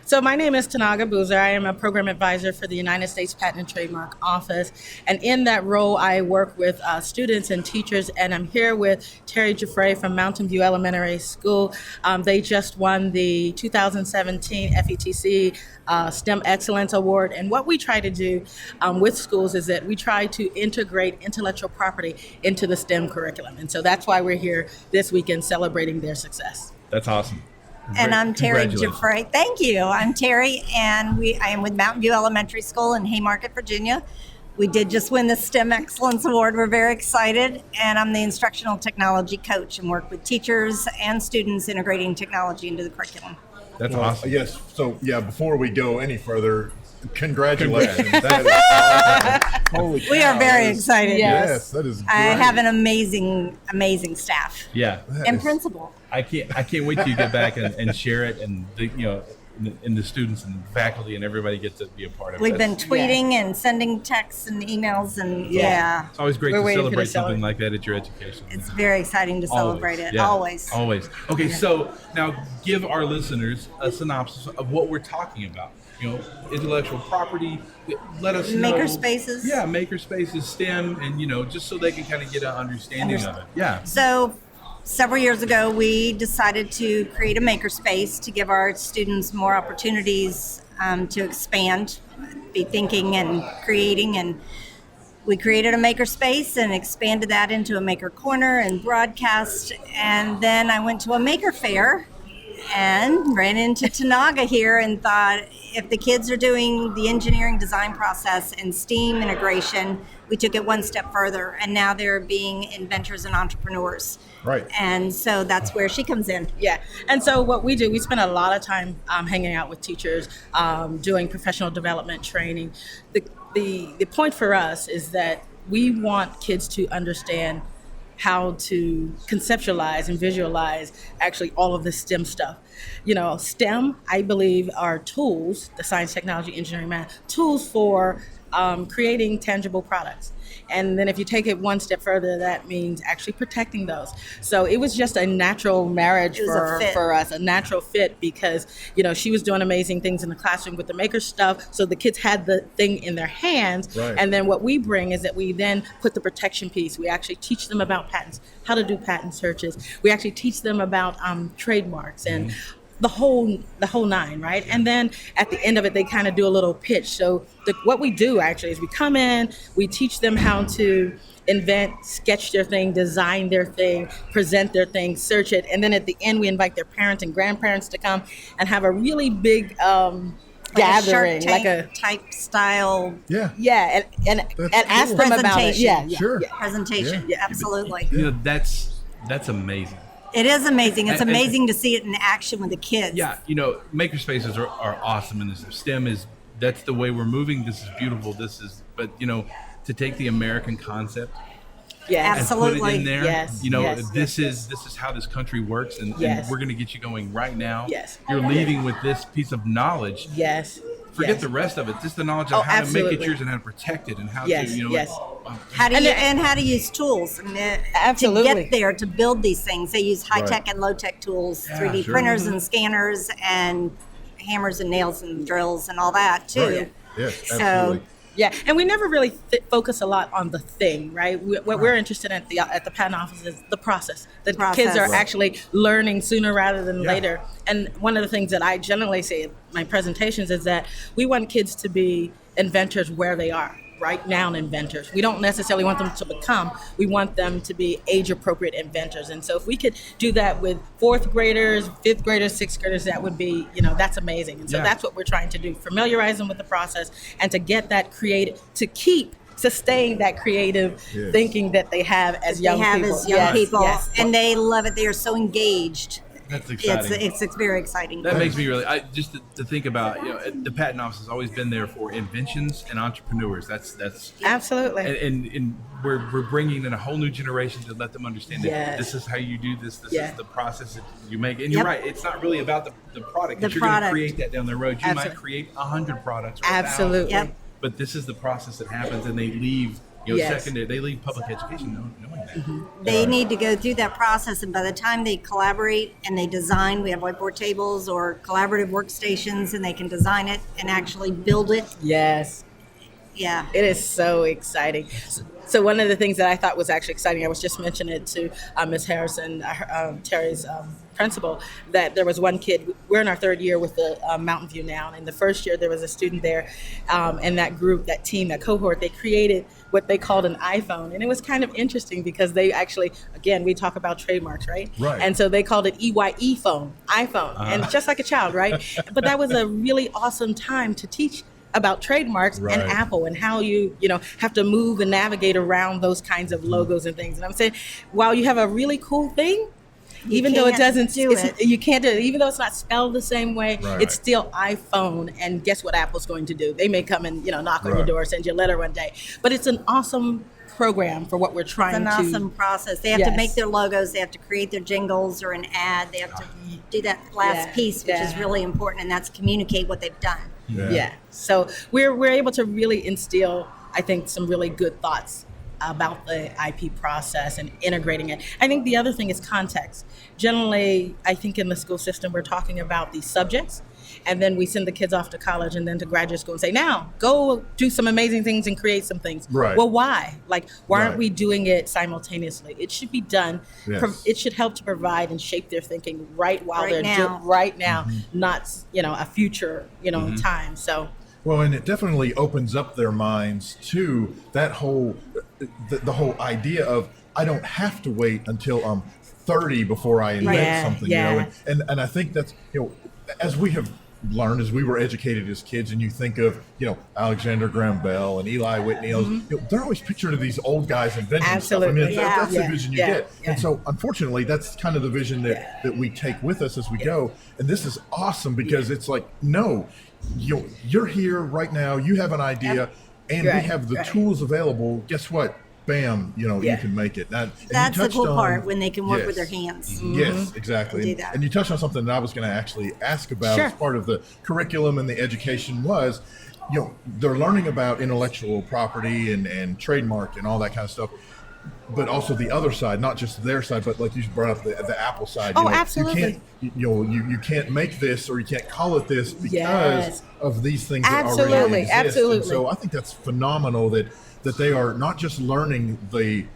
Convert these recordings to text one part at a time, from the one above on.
So my name is Tanaga Boozer. I am a program advisor for the United States Patent and Trademark Office. And in that role, I work with students and teachers. And I'm here with Terry Guiffre from Mountain View Elementary School. They just won the 2017 FETC STEM Excellence Award. And what we try to do with schools is that we try to integrate intellectual property into the STEM curriculum. And so that's why we're here this weekend celebrating their success. That's awesome. And I'm Terry Guiffre. Thank you. I'm Terry, and I am with Mountain View Elementary School in Haymarket, Virginia. We did just win the STEM Excellence Award. We're very excited. And I'm the instructional technology coach and work with teachers and students integrating technology into the curriculum. That's awesome. Yes. So, before we go any further, congratulations. Holy cow. We are very excited. Yes, that is great. I have an amazing staff. Yeah. And principal. I can't wait till you get back and share it, and the students and faculty and everybody gets to be a part of it. We've been tweeting and sending texts and emails, and It's always great to celebrate something like that at your education. It's very exciting to celebrate it. Yeah. Always. Okay, so now give our listeners a synopsis of what we're talking about. Intellectual property. Let us know. Makerspaces. Yeah, makerspaces, STEM, and just so they can kind of get an understanding of it. Yeah. So several years ago, we decided to create a makerspace to give our students more opportunities to expand, be thinking and creating. And we created a makerspace and expanded that into a maker corner and broadcast. And then I went to a maker fair and ran into Tanaga here and thought, if the kids are doing the engineering design process and STEAM integration, we took it one step further, and now they're being inventors and entrepreneurs. Right. And so that's where she comes in. Yeah. And so what we do, we spend a lot of time hanging out with teachers, doing professional development training. The point for us is that we want kids to understand how to conceptualize and visualize actually all of the STEM stuff. STEM, I believe, are tools, the science, technology, engineering, math, tools for creating tangible products. And then if you take it one step further, that means actually protecting those. So it was just a natural marriage for us, a natural fit, because, she was doing amazing things in the classroom with the maker stuff. So the kids had the thing in their hands. Right. And then what we bring is that we then put the protection piece. We actually teach them about patents, how to do patent searches. We actually teach them about trademarks and the whole nine, right? And then at the end of it, they kind of do a little pitch. So what we do actually is we come in, we teach them how to invent, sketch their thing, design their thing, present their thing, search it. And then at the end, we invite their parents and grandparents to come and have a really big gathering, like a type style. Yeah, and ask them about it. Yeah, sure. Presentation. Yeah, absolutely. That's amazing. It is amazing. It's amazing to see it in action with the kids. Yeah, makerspaces are awesome, and that's the way we're moving. This is beautiful. But to take the American concept, absolutely, and put it in there. This is how this country works, and we're going to get you going right now. Yes, you're leaving with this piece of knowledge. Yes. Forget the rest of it. Just the knowledge of how to make it yours and how to protect it and how to, how to use tools absolutely to get there, to build these things. They use high tech and low tech tools, 3D printers and scanners and hammers and nails and drills and all that too. Right. Yes, absolutely. Yeah, and we never really focus a lot on the thing, right? What we're interested in at the patent office is the process. The kids are actually learning sooner rather than later. And one of the things that I generally say in my presentations is that we want kids to be inventors where they are. Right now inventors. We don't necessarily want them to become, we want them to be age appropriate inventors. And so if we could do that with fourth graders, fifth graders, sixth graders, that would be, that's amazing. And so that's what we're trying to do, familiarize them with the process and to get that sustain that creative thinking that they have as young people. Yes. And they love it. They are so engaged. That's exciting. It's very exciting. That makes me really, just to think about, the patent office has always been there for inventions and entrepreneurs. That's absolutely. And we're bringing in a whole new generation to let them understand that this is how you do this. This is the process that you make. And you're right. It's not really about the product. You're going to create that down the road. You might create 100 products. Or absolutely. 1,000, but this is the process that happens, and they leave Yes. Secondary, they leave public education knowing that. They need to go through that process, and by the time they collaborate and they design, we have whiteboard tables or collaborative workstations, and they can design it and actually build it. Yes. Yeah. It is so exciting. So one of the things that I thought was actually exciting, I was just mentioning it to Ms. Harrison, Terry's principal, that there was one kid, we're in our third year with the Mountain View now, and in the first year there was a student there, and that group, that team, that cohort, they created what they called an iPhone. And it was kind of interesting because they actually, again, we talk about trademarks, right? Right. And so they called it EYE phone, iPhone, and just like a child, right? But that was a really awesome time to teach about trademarks and Apple and how you have to move and navigate around those kinds of logos and things. And I'm saying, while you have a really cool thing, even though it doesn't do it. You can't do it, even though it's not spelled the same way, Right. it's still iPhone. And guess what Apple's going to do? They may come and knock on your door, send you a letter one day. But it's an awesome program for what we're trying It's to. an awesome process. They have to make their logos. They have to create their jingles or an ad. They have to do that last piece, which is really important, and that's communicate what they've done. Yeah. So we're able to really instill, I think, some really good thoughts about the IP process and integrating it. I think the other thing is context. Generally, I think in the school system, we're talking about these subjects, and then we send the kids off to college and then to graduate school and say, now go do some amazing things and create some things. Right. Well, why? Why aren't Right. we doing it simultaneously? It should be done. Yes. It should help to provide and shape their thinking right Right now. right now, not a future time. So. Well, and it definitely opens up their minds to that whole, the whole idea of, I don't have to wait until I'm 30 before I invent something, and I think that's, as we have learned, as we were educated as kids, and you think of, Alexander Graham Bell and Eli Whitney, they're always pictured of these old guys inventing stuff. I mean, that's the vision you get. And so, unfortunately, that's kind of the vision that we take with us as we go. And this is awesome because it's like, no, you're here right now. You have an idea, and we have the tools available. Guess what? Bam! You can make it. That's the cool part, when they can work with their hands. Yes, exactly. Do that. And you touched on something that I was going to actually ask about as part of the curriculum and the education was, they're learning about intellectual property and trademark and all that kind of stuff. But also the other side, not just their side, but like you brought up the Apple side. Oh, absolutely. You can't make this, or you can't call it this because of these things that already exist. Absolutely. And so I think that's phenomenal that they are not just learning the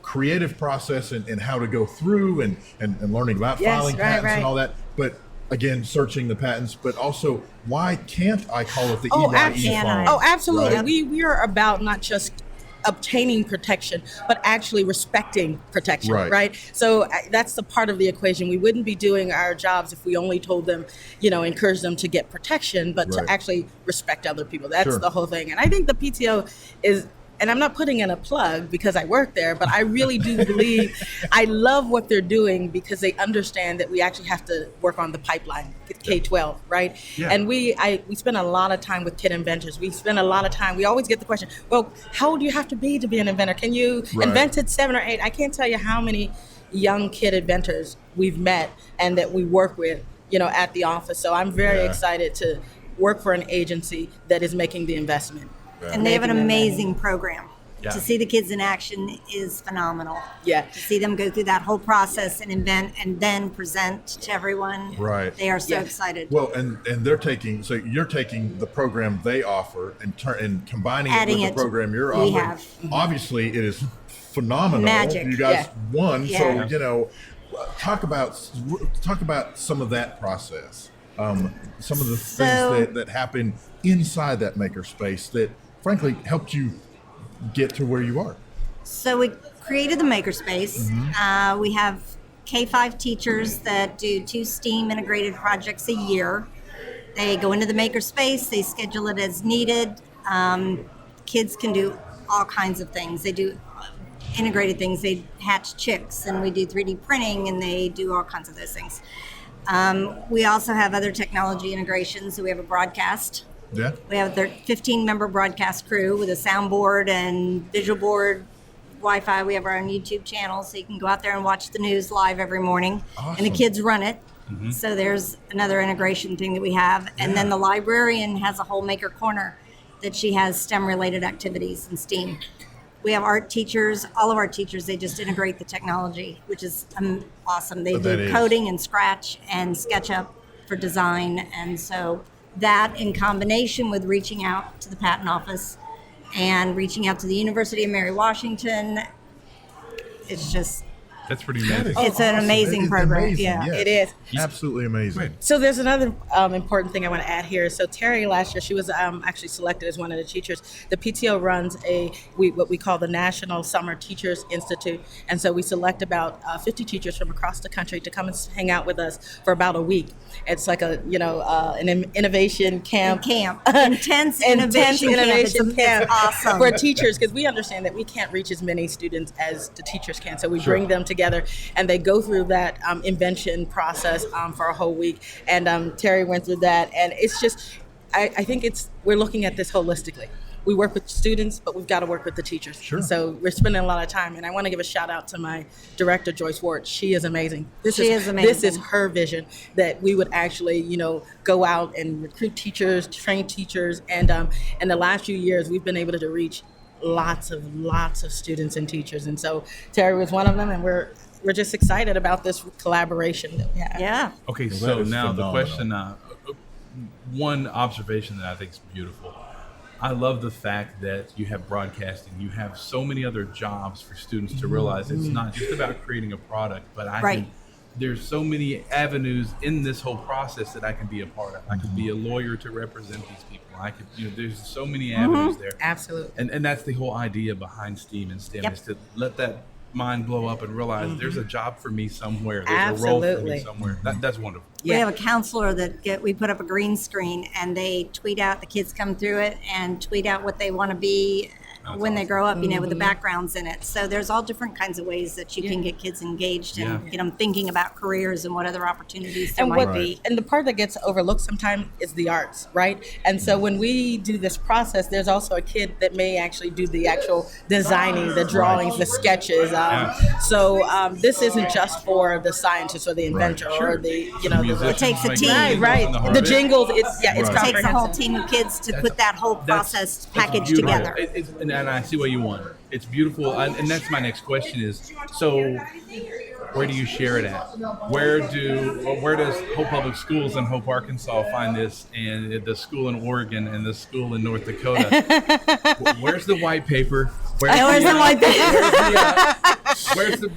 creative process and how to go through and learning about filing patents and all that, but again, searching the patents, but also, why can't I call it the EYE phone? Oh, absolutely. Right? We are about not just obtaining protection, but actually respecting protection, right? So that's the part of the equation. We wouldn't be doing our jobs if we only told them, encourage them to get protection, but to actually respect other people. That's the whole thing. And I think the PTO is, and I'm not putting in a plug because I work there, but I really do believe, I love what they're doing because they understand that we actually have to work on the pipeline, K-12, right? Yeah. And we spend a lot of time with kid inventors. We spend a lot of time, we always get the question, well, how old do you have to be an inventor? Can you invent at 7 or 8? I can't tell you how many young kid inventors we've met and that we work with, at the office. So I'm very excited to work for an agency that is making the investment. And they have an amazing program. To see the kids in action is phenomenal. Yeah. To see them go through that whole process and invent and then present to everyone. Right. They are so excited. Well, and you're taking the program they offer and combining it with the program you're offering. Obviously, it is phenomenal. Magic. You guys won. Yeah. So, talk about some of that process. Some of the things that happen inside that makerspace that frankly helped you get to where you are. So we created the makerspace. Mm-hmm. We have K-5 teachers that do 2 STEAM integrated projects a year. They go into the makerspace, they schedule it as needed. Kids can do all kinds of things. They do integrated things. They hatch chicks, and we do 3D printing, and they do all kinds of those things. We also have other technology integrations. So we have a broadcast. Yeah. We have a 15-member broadcast crew with a soundboard and visual board, Wi-Fi. We have our own YouTube channel, so you can go out there and watch the news live every morning. Awesome. And the kids run it. Mm-hmm. So there's another integration thing that we have. And then the librarian has a whole maker corner that she has STEM-related activities in STEAM. We have art teachers, all of our teachers, they just integrate the technology, which is awesome. They do coding and Scratch and SketchUp for design. And so that in combination with reaching out to the patent office and reaching out to the University of Mary Washington, it's just... That's pretty amazing. It's an amazing program. Amazing, Yeah, yes. It is. Absolutely amazing. So there's another important thing I want to add here. So Terry last year, she was actually selected as one of the teachers. The PTO runs what we call the National Summer Teachers Institute. And so we select about 50 teachers from across the country to come and hang out with us for about a week. It's like an innovation camp. Intense innovation camp. It's awesome. For teachers, because we understand that we can't reach as many students as the teachers can. So we bring them together and they go through that invention process for a whole week. And Terry went through that. And it's just, I think we're looking at this holistically. We work with students, but we've got to work with the teachers. Sure. So we're spending a lot of time. And I want to give a shout out to my director, Joyce Ward. She is amazing. This is her vision, that we would actually, go out and recruit teachers, train teachers. And in the last few years, we've been able to reach lots of students and teachers. And so Terry was one of them. And we're just excited about this collaboration that we have. Yeah. Okay, Well, so that is now the phenomenal. question, one observation that I think is beautiful. I love the fact that you have broadcasting. You have so many other jobs for students to realize it's not just about creating a product, but there's so many avenues in this whole process that I can be a part of. I could be a lawyer to represent these people. I could, there's so many avenues there. Absolutely. And that's the whole idea behind STEAM and STEM is to let that mind blow up and realize there's a job for me somewhere. There's a role for me somewhere. That's wonderful. We have a counselor that we put up a green screen and they tweet out, the kids come through it and tweet out what they want to be when they grow up, with the backgrounds in it. So there's all different kinds of ways that you can get kids engaged and get them thinking about careers and what other opportunities there might be. And the part that gets overlooked sometimes is the arts, right? And so when we do this process, there's also a kid that may actually do the actual designing, the drawings, the sketches. So this isn't just for the scientist or the inventor or the, It takes a team. Right. The jingles, it's It takes a whole team of kids to put that whole process package together. And I see what you want. It's beautiful. And that's my next question is, so where do you share it at? Where does Hope Public Schools in Hope, Arkansas find this, and the school in Oregon and the school in North Dakota? Where's the white paper? Where's the white paper?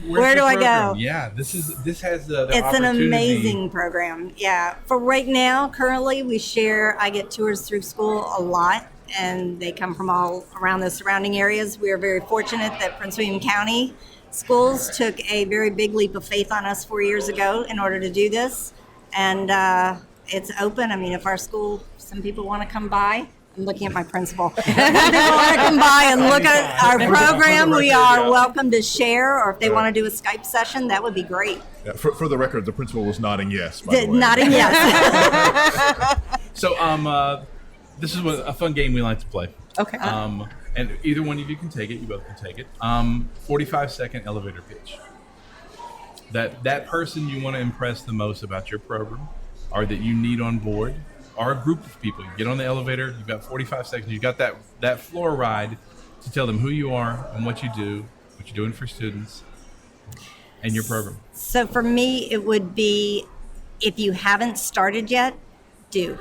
Where do I go? Yeah, this has the It's an opportunity. amazing program. Yeah. For right now, currently I get tours through school a lot, and they come from all around the surrounding areas. We are very fortunate that Prince William County Schools took a very big leap of faith on us 4 years ago in order to do this. And it's open. I mean, if our school, some people want to come by, I'm looking at my principal. If people want to come by and look at our program, we are welcome to share, or if they want to do a Skype session, that would be great. Yeah, for the record, the principal was nodding yes, by the way. Nodding yes. So this is a fun game we like to play. Okay. And either one of you can take it. You both can take it. 45-second elevator pitch. That person you want to impress the most about your program, or that you need on board, or a group of people. You get on the elevator. You've got 45 seconds. You've got that floor ride to tell them who you are and what you do, what you're doing for students, and your program. So for me, it would be, if you haven't started yet, do.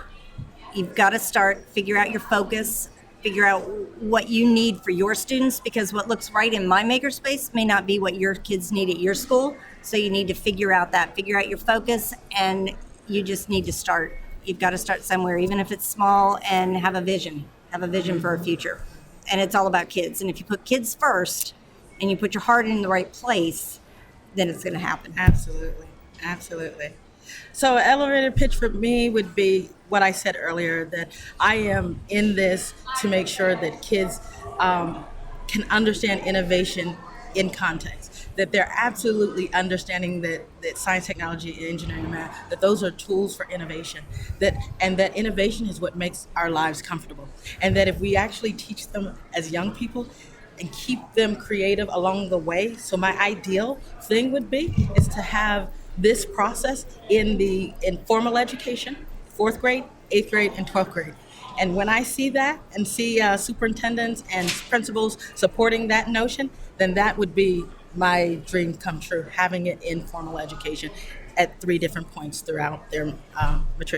You've got to start, figure out your focus, figure out what you need for your students, because what looks right in my makerspace may not be what your kids need at your school. So you need to figure out your focus, and you just need to start. You've got to start somewhere, even if it's small, and have a vision for a future. And it's all about kids. And if you put kids first and you put your heart in the right place, then it's going to happen. Absolutely. So elevator pitch for me would be what I said earlier, that I am in this to make sure that kids can understand innovation in context, that they're absolutely understanding that science, technology, engineering, and math, that those are tools for innovation, and that innovation is what makes our lives comfortable. And that if we actually teach them as young people and keep them creative along the way, so my ideal thing would be is to have this process in formal education 4th grade, 8th grade, and 12th grade. And when I see that and see superintendents and principals supporting that notion, then that would be my dream come true, having it in formal education at 3 different points throughout their matriculation.